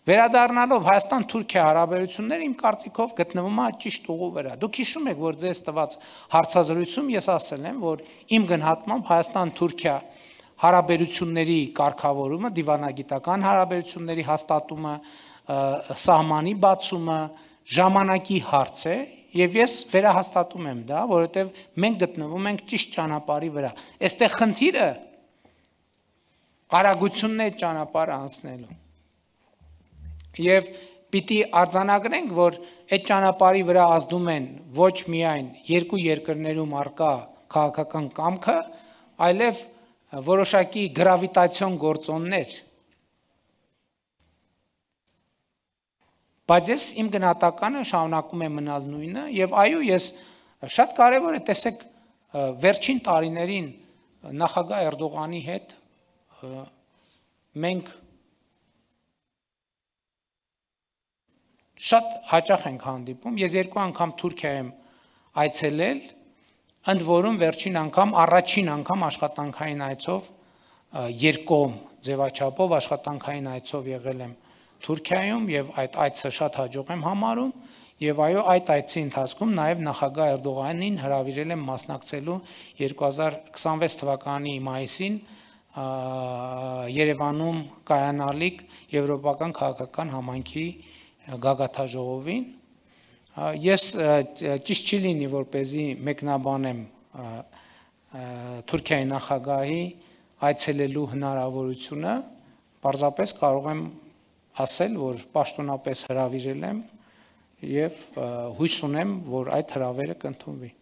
Վերադառնալով Հայաստան-Թուրքիա հարաբերությունները իմ կարծիքով գտնվում է ճիշտ ուղու վրա։ Դուք հիշում եք, որ ձեզ տված հարցազրույցում ես ասել եմ, որ իմ գնահատմամբ Հայաստան-Թուրքիա հարաբերությունների կարգավորումը, դիվանագիտական հարաբերությունների հաստատումը, սահմանի բացումը ժամանակի հարց է, եւ ես վերահաստատում եմ դա, որովհետեւ մենք գտնվում ենք ճիշտ ճանապարհի վրա։ Այստեղ խնդիրը արագությունն է ճանապարհը անցնելու։ Եվ պիտի արձանագրենք, որ այդ ճանապարհի վրա ազդում են ոչ միայն երկու երկրներում արկա քաղաքական կամքը, այլև որոշակի գրավիտացիոն գործոններ։ Բայց ես իմ գնահատականը շարունակում եմ մնալ նույնը, եւ այո, ես շատ կարեւոր է, տեսեք, վերջին տարիներին նախագահ Էրդողանի հետ մենք շատ հաճախ ենք հանդիպում, ես երկու անգամ Թուրքիա եմ այցելել, ընդ որում վերջին անգամ, առաջին անգամ աշխատանքային այցով, երկկողմ ձևաչափով աշխատանքային այցով եղել եմ Թուրքիայում եւ այդ այցը շատ հաջող եմ համարում եւ այո, այդ այցի ընթացքում նաեւ նախագահ Էրդողանին հրավիրել եմ մասնակցելու 2026 թվականի մայիսին Երևանում կայանալիք Եվրոպական քաղաքական համայնքի գագաթաժողովին, ես ճիշտ չի լինի, որպեսզի մեկնաբանեմ Թուրքիայի նախագահի այցելելու հնարավորությունը, պարզապես կարող եմ ասել, որ պաշտոնապես հրավիրել եմ եւ հույս ունեմ, որ այդ հրավերը կընդունվի։